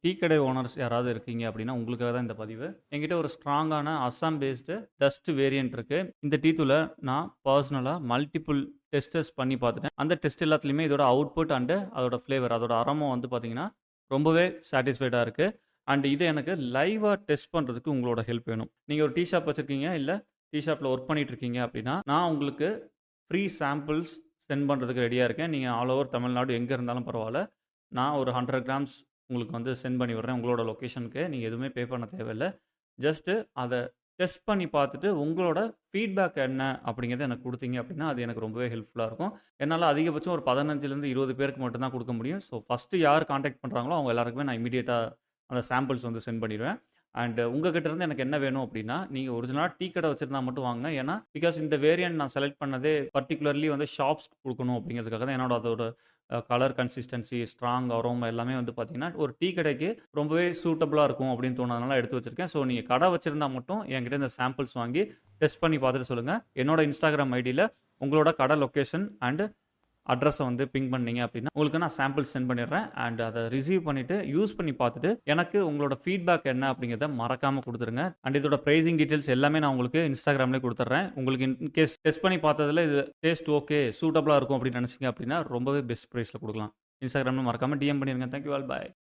Tea கடை owners யாராவது இருக்கீங்க அப்படின்னா, உங்களுக்காக தான் இந்த பதிவு. என்கிட்ட ஒரு ஸ்ட்ராங்கான அஸ்ஸாம் பேஸ்டு டஸ்ட் வேரியன்ட் இருக்கு. இந்த டீ தூள நான் பர்சனலா மல்டிபிள் டெஸ்டர்ஸ் பண்ணி பார்த்துட்டேன். அந்த டெஸ்ட் எல்லாத்துலயுமே இதோட அவுட்புட் அண்ட் அதோட ஃப்ளேவர், அதோட அரோமா வந்து பார்த்தீங்கன்னா, ரொம்பவே சாட்டிஸ்ஃபைடா இருக்கு. அண்ட் இத எனக்கு லைவா டெஸ்ட் பண்றதுக்கு உங்களோட ஹெல்ப் வேணும். நீங்க ஒரு டீ ஷாப் வச்சிருக்கீங்க, இல்ல டீ ஷாப்ல ஒர்க் பண்ணிட்டு இருக்கீங்க அப்படின்னா, நான் உங்களுக்கு ஃப்ரீ சாம்பிள்ஸ் சென்ட் பண்றதுக்கு ரெடியா இருக்கேன். நீங்க ஆல் ஓவர் தமிழ்நாடு எங்க இருந்தாலும் பரவால்ல. நான் ஒரு 100 கிராம்ஸ் உங்களுக்கு வந்து சென்ட் பண்ணி விடுறேன் உங்களோட லொக்கேஷனுக்கு. நீங்க எதுவுமே பே பண்ண தேவையில்ல. ஜஸ்ட்டு அத டெஸ்ட் பண்ணி பார்த்துட்டு, உங்களோட ஃபீட்பேக் என்ன அப்படிங்கிறத எனக்கு குடுத்தீங்க அப்படின்னா, அது எனக்கு ரொம்பவே ஹெல்ப்ஃபுல்லா இருக்கும். என்னால அதிகபட்சம் ஒரு 15லேருந்து 20 பேருக்கு மட்டும் தான் குடுக்க முடியும். ஸோ, ஃபர்ஸ்ட்டு யார் கான்டாக்ட் பண்றாங்களோ, அவங்க எல்லாருக்குமே நான் இம்மீடியட்டா அந்த சாம்பிள்ஸ் வந்து சென்ட் பண்ணிருவேன். அண்ட் உங்ககிட்ட இருந்து எனக்கு என்ன வேணும் அப்படின்னா, நீங்க ஒரிஜினலா டீ கடை வச்சிருந்தா மட்டும் வாங்குங்க. ஏன்னா, பிகாஸ் இந்த வேரியன்ட் நான் செலக்ட் பண்ணதே பர்ட்டிகுலர்லி வந்து ஷாப்ஸ்க்கு குடுக்கணும் அப்படிங்கிறதுக்காக தான். என்னோட அதோட கலர் கன்சிஸ்டன்சி, ஸ்ட்ராங் அரோமா எல்லாமே வந்து பார்த்தீங்கன்னா, ஒரு டீ கடைக்கு ரொம்பவே சூட்டபிளா இருக்கும் அப்படின்னு தோணுனதுனால எடுத்து வச்சிருக்கேன். ஸோ, நீங்க கடை வச்சிருந்தா மட்டும் என்கிட்ட இந்த சாம்பிள்ஸ் வாங்கி டெஸ்ட் பண்ணி பார்த்துட்டு சொல்லுங்க. என்னோட Instagram ஐடியில உங்களோட கடை லொகேஷன் அண்ட் அட்ரஸ வந்து பிங் பண்ணீங்க அப்படின்னா, உங்களுக்கு நான் சாம்பிள்ஸ் சென்ட் பண்ணிடுறேன். அண்ட் அத ரிசீவ் பண்ணிட்டு, யூஸ் பண்ணி பார்த்துட்டு, எனக்கு உங்களோட ஃபீட்பேக் என்ன அப்படிங்கிறத மறக்காம குடுத்துருங்க. அண்ட் இதோட பிரைசிங் டீட்டெயில்ஸ் எல்லாமே நான் உங்களுக்கு Instagramலயே குடுத்துடுறேன். உங்களுக்கு இன்கேஸ் டெஸ்ட் பண்ணி பார்த்ததுல இது டேஸ்ட் ஓகே, சூட்டபிளா இருக்கும் அப்படின்னு நினைச்சீங்க அப்படின்னா, ரொம்பவே பெஸ்ட் பிரைஸ்ல குடுக்கலாம். Instagramல மறக்காம டிஎம் பண்ணிருங்க. Thank you all. பாய்.